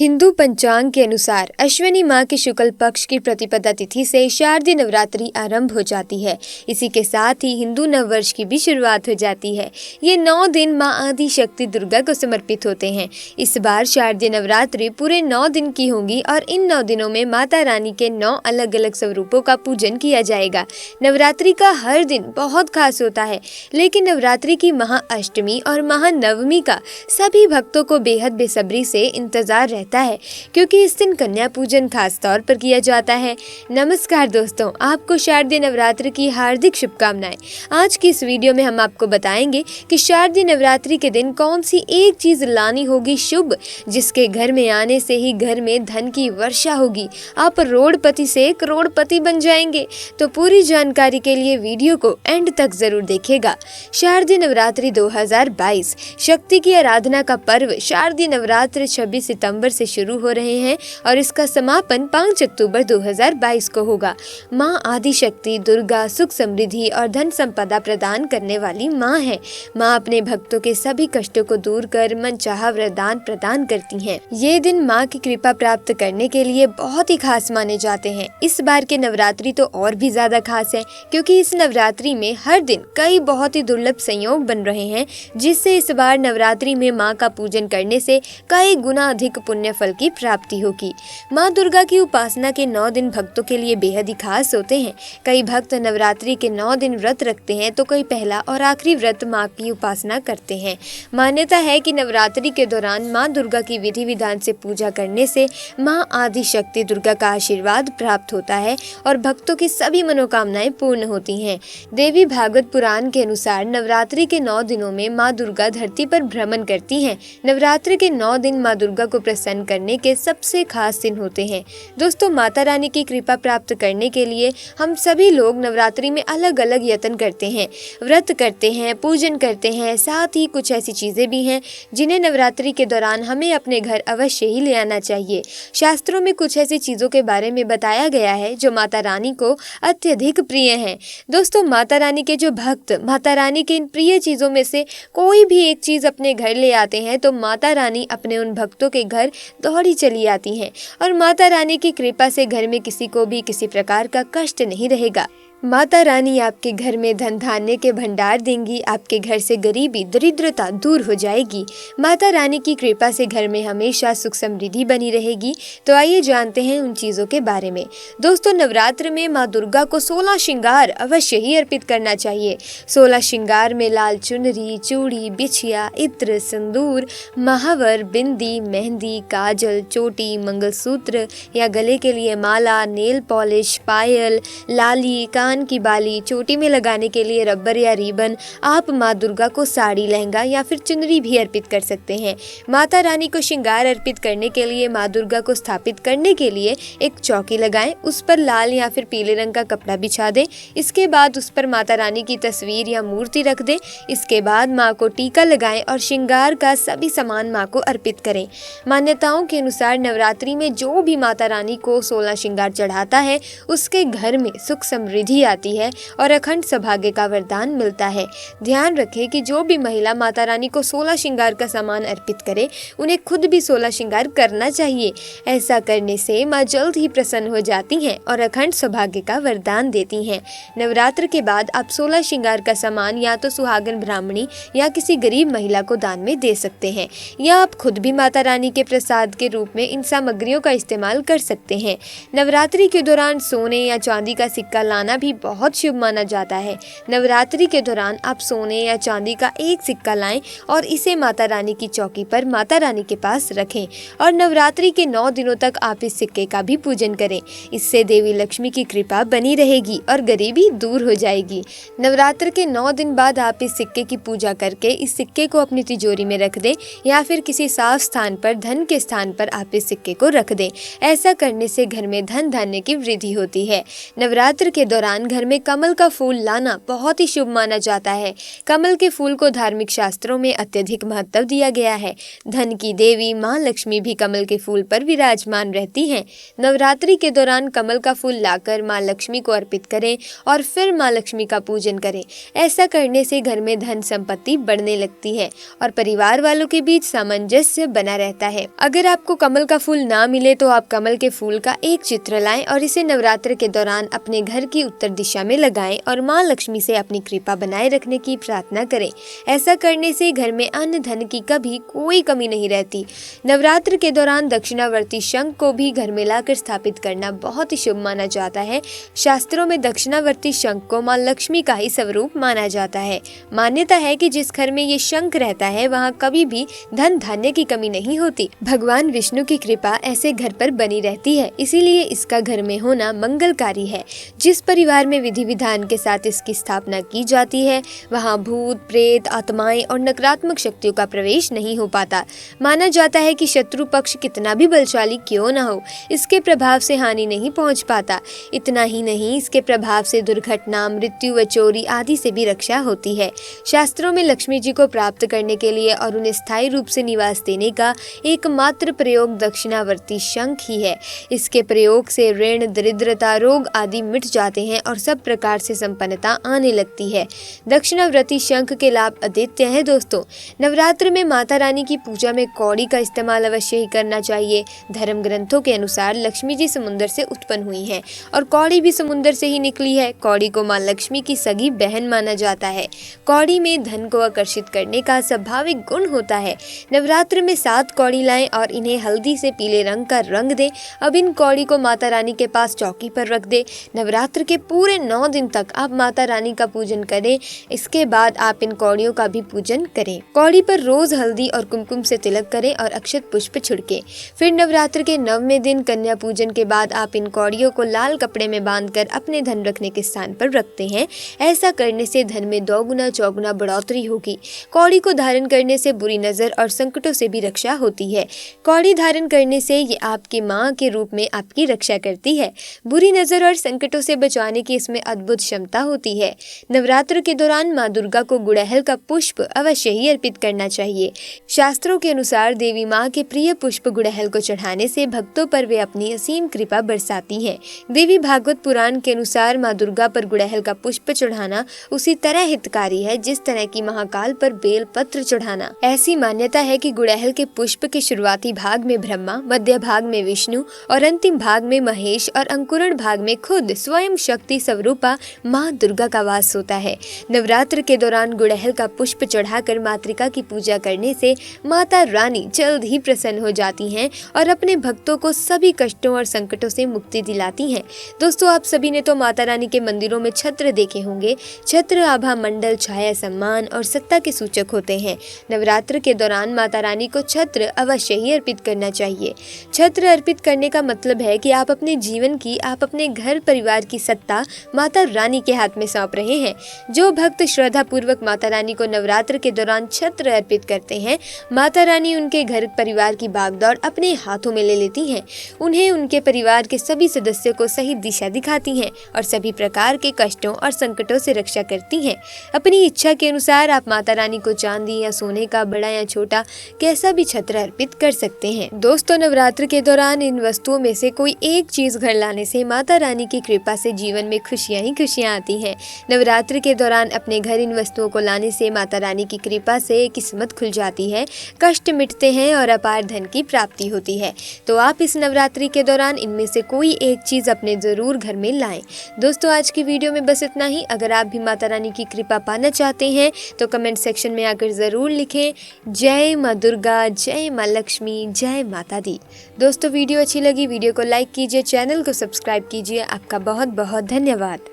हिंदू पंचांग के अनुसार अश्विनी माह के शुक्ल पक्ष की प्रतिपदा तिथि से शारदीय नवरात्रि आरंभ हो जाती है। इसी के साथ ही हिंदू नववर्ष की भी शुरुआत हो जाती है। ये 9 दिन मां आदि शक्ति दुर्गा को समर्पित होते हैं। इस बार शारदीय नवरात्रि पूरे 9 दिन की होंगी और इन 9 दिनों में माता रानी के 9 अलग अलग स्वरूपों का पूजन किया जाएगा। नवरात्रि का हर दिन बहुत खास होता है, लेकिन नवरात्रि की महाअष्टमी और महानवमी का सभी भक्तों को बेहद बेसब्री से इंतजार रहता है, क्योंकि इस दिन कन्या पूजन खास तौर पर किया जाता है। नमस्कार दोस्तों, आपको शारदीय नवरात्रि की हार्दिक शुभकामनाएं। आज की इस वीडियो में हम आपको बताएंगे कि शारदीय नवरात्रि के दिन कौन सी एक चीज लानी होगी शुभ, जिसके घर में आने से ही घर में धन की वर्षा होगी, आप रोडपति से करोड़पति बन जाएंगे। तो पूरी जानकारी के लिए वीडियो को एंड तक जरूर देखिएगा। शारदीय नवरात्रि 2022 शक्ति की आराधना का पर्व शारदीय नवरात्रि 26 सितंबर से शुरू हो रहे हैं और इसका समापन 5 अक्टूबर 2022 को होगा। मां आदि शक्ति दुर्गा सुख समृद्धि और धन संपदा प्रदान करने वाली मां है। मां अपने भक्तों के सभी कष्टों को दूर कर मनचाहा वरदान प्रदान करती हैं। ये दिन मां की कृपा प्राप्त करने के लिए बहुत ही खास माने जाते हैं। इस बार के नवरात्रि तो और भी ज्यादा खास है, क्योंकि इस नवरात्रि में हर दिन कई बहुत ही दुर्लभ संयोग बन रहे हैं, जिससे इस बार नवरात्रि में मां का पूजन करने से कई गुना अधिक पुण्य फल की प्राप्ति होगी। मां दुर्गा की उपासना के 9 दिन भक्तों के लिए बेहद ही खास होते हैं। कई भक्त नवरात्रि के 9 दिन व्रत रखते हैं, तो कई पहला और आखिरी व्रत मां की उपासना करते हैं। मान्यता है कि नवरात्रि के दौरान मां दुर्गा की विधि विधान से पूजा करने से मां आदि शक्ति दुर्गा का आशीर्वाद प्राप्त होता है और भक्तों की सभी मनोकामनाएं पूर्ण होती हैं। देवी भागवत पुराण के अनुसार नवरात्रि के 9 दिनों में मां दुर्गा धरती पर भ्रमण करती हैं। नवरात्रि के 9 दिन मां दुर्गा को प्रसन्न करने के सबसे खास दिन होते हैं। दोस्तों, माता रानी की कृपा प्राप्त करने के लिए हम सभी लोग नवरात्रि में अलग अलग यत्न करते हैं, व्रत करते हैं, पूजन करते हैं। साथ ही कुछ ऐसी चीजें भी हैं जिन्हें नवरात्रि के दौरान हमें अपने घर अवश्य ही ले आना चाहिए। शास्त्रों में कुछ ऐसी चीजों के बारे में बताया गया है जो माता रानी को अत्यधिक प्रिय हैं। दोस्तों, माता रानी के जो भक्त माता रानी के इन प्रिय चीजों में से कोई भी एक चीज अपने घर ले आते हैं, तो माता रानी अपने उन भक्तों के घर दौड़ी चली आती हैं और माता रानी की कृपा से घर में किसी को भी किसी प्रकार का कष्ट नहीं रहेगा। माता रानी आपके घर में धन धान्य के भंडार देंगी, आपके घर से गरीबी दरिद्रता दूर हो जाएगी। माता रानी की कृपा से घर में हमेशा सुख समृद्धि बनी रहेगी। तो आइए जानते हैं उन चीज़ों के बारे में। दोस्तों, नवरात्र में माँ दुर्गा को 16 श्रृंगार अवश्य ही अर्पित करना चाहिए। 16 श्रृंगार में लाल चुनरी, चूड़ी, बिछिया, इत्र, सिंदूर, महावर, बिंदी, मेहंदी, काजल, चोटी, मंगलसूत्र या गले के लिए माला, नेल पॉलिश, पायल, लाली, कान की बाली, चोटी में लगाने के लिए रबर या रिबन। आप माँ दुर्गा को साड़ी, लहंगा या फिर चुनरी भी अर्पित कर सकते हैं। माता रानी को श्रृंगार अर्पित करने के लिए माँ दुर्गा को स्थापित करने के लिए एक चौकी लगाएं, उस पर लाल या फिर पीले रंग का कपड़ा बिछा दें। इसके बाद उस पर माता रानी की तस्वीर या मूर्ति रख दें। इसके बाद माँ को टीका लगाएं और श्रृंगार का सभी सामान माँ को अर्पित करें। मान्यताओं के अनुसार नवरात्रि में जो भी माता रानी को 16 श्रृंगार चढ़ाता है, उसके घर में सुख समृद्धि आती है और अखंड सौभाग्य का वरदान मिलता है। ध्यान रखें कि जो भी महिला माता रानी को 16 श्रृंगार का सामान अर्पित करे, उन्हें खुद भी 16 श्रृंगार करना चाहिए। ऐसा करने से माँ जल्द ही प्रसन्न हो जाती हैं और अखंड सौभाग्य का वरदान देती हैं। नवरात्र के बाद आप 16 श्रृंगार का सामान या तो सुहागन ब्राह्मणी या किसी गरीब महिला को दान में दे सकते हैं, या आप खुद भी माता रानी के प्रसाद के रूप में इन सामग्रियों का इस्तेमाल कर सकते हैं। नवरात्रि के दौरान सोने या चांदी का सिक्का लाना भी बहुत शुभ माना जाता है। नवरात्रि के दौरान आप सोने या चांदी का एक सिक्का लाएं और इसे माता रानी की चौकी पर माता रानी के पास रखें और नवरात्रि के 9 दिनों तक आप इस सिक्के का भी पूजन करें। इससे देवी लक्ष्मी की कृपा बनी रहेगी और गरीबी दूर हो जाएगी। नवरात्र के 9 दिन बाद आप इस सिक्के की पूजा करके इस सिक्के को अपनी तिजोरी में रख दें या फिर किसी साफ स्थान पर, धन के स्थान पर आप इस सिक्के को रख दें। ऐसा करने से घर में धन धान्य की वृद्धि होती है। नवरात्र के दौरान दौरान घर में कमल का फूल लाना बहुत ही शुभ माना जाता है। कमल के फूल को धार्मिक शास्त्रों में अत्यधिक महत्व दिया गया है। धन की देवी माँ लक्ष्मी भी कमल के फूल पर विराजमान रहती हैं। नवरात्रि के दौरान कमल का फूल लाकर माँ लक्ष्मी को अर्पित करें और फिर माँ लक्ष्मी का पूजन करें। ऐसा करने से घर में धन संपत्ति बढ़ने लगती है और परिवार वालों के बीच सामंजस्य बना रहता है। अगर आपको कमल का फूल ना मिले तो आप कमल के फूल का एक चित्र लाएं और इसे नवरात्र के दौरान अपने घर की उत्तर दिशा में लगाएं और माँ लक्ष्मी से अपनी कृपा बनाए रखने की प्रार्थना करें। ऐसा करने से घर में अन्न धन की कभी कोई कमी नहीं रहती। नवरात्र के दौरान दक्षिणावर्ती शंख को भी घर में लाकर स्थापित करना बहुत ही शुभ माना जाता है। शास्त्रों में दक्षिणावर्ती शंख को माँ लक्ष्मी का ही स्वरूप माना जाता है। मान्यता है कि जिस घर में ये शंख रहता है वहाँ कभी भी धन धान्य की कमी नहीं होती। भगवान विष्णु की कृपा ऐसे घर पर बनी रहती है, इसीलिए इसका घर में होना मंगलकारी है। जिस परिवार में विधि विधान के साथ इसकी स्थापना की जाती है वहाँ भूत प्रेत आत्माएं और नकारात्मक शक्तियों का प्रवेश नहीं हो पाता। माना जाता है कि शत्रु पक्ष कितना भी बलशाली क्यों न हो, इसके प्रभाव से हानि नहीं पहुंच पाता। इतना ही नहीं, इसके प्रभाव से दुर्घटना मृत्यु व चोरी आदि से भी रक्षा होती है। शास्त्रों में लक्ष्मी जी को प्राप्त करने के लिए और उन्हें स्थायी रूप से निवास देने का एकमात्र प्रयोग दक्षिणावर्ती शंख ही है। इसके प्रयोग से ऋण दरिद्रता रोग आदि मिट जाते हैं और सब प्रकार से संपन्नता आने लगती है। दक्षिणावर्ती शंख के लाभ अद्वितीय है। दोस्तों, नवरात्र में माता रानी की पूजा में कौड़ी का इस्तेमाल अवश्य ही करना चाहिए। धर्म ग्रंथों के अनुसार लक्ष्मी जी समुद्र से उत्पन्न हुई हैं और कौड़ी भी समुद्र से ही निकली है। कौड़ी को माँ लक्ष्मी की सगी बहन माना जाता है। कौड़ी में धन को आकर्षित करने का स्वाभाविक गुण होता है। नवरात्र में 7 कौड़ी लाएं और इन्हें हल्दी से पीले रंग का रंग दें। अब इन कौड़ी को माता रानी के पास चौकी पर रख दें। नवरात्र के पूरे 9 दिन तक आप माता रानी का पूजन करें। इसके बाद आप इन कौड़ियों का भी पूजन करें। कौड़ी पर रोज हल्दी और कुमकुम से तिलक करें और अक्षत पुष्प छिड़के। फिर नवरात्र के 9वें दिन कन्या पूजन के बाद आप इन कौड़ियों को लाल कपड़े में बांधकर अपने धन रखने के स्थान पर रखते हैं। ऐसा करने से धन में 2 गुना 4 गुना बढ़ोतरी होगी। कौड़ी को धारण करने से बुरी नजर और संकटों से भी रक्षा होती है। कौड़ी धारण करने से ये आपकी माँ के रूप में आपकी रक्षा करती है। बुरी नजर और संकटों से बचाने की इसमें अद्भुत क्षमता होती है। नवरात्र के दौरान माँ दुर्गा को गुड़हल का पुष्प अवश्य ही अर्पित करना चाहिए। शास्त्रों के अनुसार देवी माँ के प्रिय पुष्प गुड़हल को चढ़ाने से भक्तों पर वे अपनी असीम कृपा बरसाती हैं। देवी भागवत पुराण के अनुसार माँ दुर्गा पर गुड़हल का पुष्प चढ़ाना उसी तरह हितकारी है जिस तरह की महाकाल पर बेल पत्र चढ़ाना। ऐसी मान्यता है कि गुड़हल के पुष्प के शुरुआती भाग में ब्रह्मा, मध्य भाग में विष्णु और अंतिम भाग में महेश और अंकुरण भाग में खुद स्वयं शक्ति स्वरूपा माँ दुर्गा का वास होता है। नवरात्र के दौरान गुड़हल का पुष्प चढ़ाकर मातृका की पूजा करने से माता रानी जल्द ही प्रसन्न हो जाती हैं और अपने भक्तों को सभी कष्टों और संकटों से मुक्ति दिलाती हैं। दोस्तों, आप सभी ने तो माता रानी के मंदिरों में छत्र देखे होंगे। छत्र आभा मंडल छाया सम्मान और सत्ता के सूचक होते हैं। नवरात्र के दौरान माता रानी को छत्र अवश्य ही अर्पित करना चाहिए। छत्र अर्पित करने का मतलब है कि आप अपने जीवन की, आप अपने घर परिवार की सत्ता माता रानी के हाथ में सौंप रहे हैं। जो भक्त श्रद्धा पूर्वक माता रानी को नवरात्र के दौरान छत्र अर्पित करते हैं, माता रानी उनके घर परिवार की भागदौड़ अपने हाथों में ले लेती हैं। उन्हें उनके परिवार के सभी सदस्यों को सही दिशा दिखाती हैं और सभी प्रकार के कष्टों और संकटों से रक्षा करती हैं। अपनी इच्छा के अनुसार आप माता रानी को चांदी या सोने का बड़ा या छोटा कैसा भी छत्र अर्पित कर सकते हैं। दोस्तों, नवरात्र के दौरान इन वस्तुओं में से कोई एक चीज घर लाने से माता रानी की कृपा से जीवन में खुशियां ही खुशियां आती हैं। नवरात्र के दौरान अपने घर इन वस्तुओं को लाने से माता रानी की कृपा से किस्मत खुल जाती है, कष्ट मिटते हैं और अपार धन की प्राप्ति होती है। तो आप इस नवरात्रि के दौरान इनमें से कोई एक चीज अपने जरूर घर में लाएं। दोस्तों, आज की वीडियो में बस इतना ही। अगर आप भी माता रानी की कृपा पाना चाहते हैं तो कमेंट सेक्शन में आकर जरूर लिखें जय माँ दुर्गा, जय माँ लक्ष्मी, जय माता दी। दोस्तों, वीडियो अच्छी लगी वीडियो को लाइक कीजिए, चैनल को सब्सक्राइब कीजिए। आपका बहुत बहुत धन्यवाद।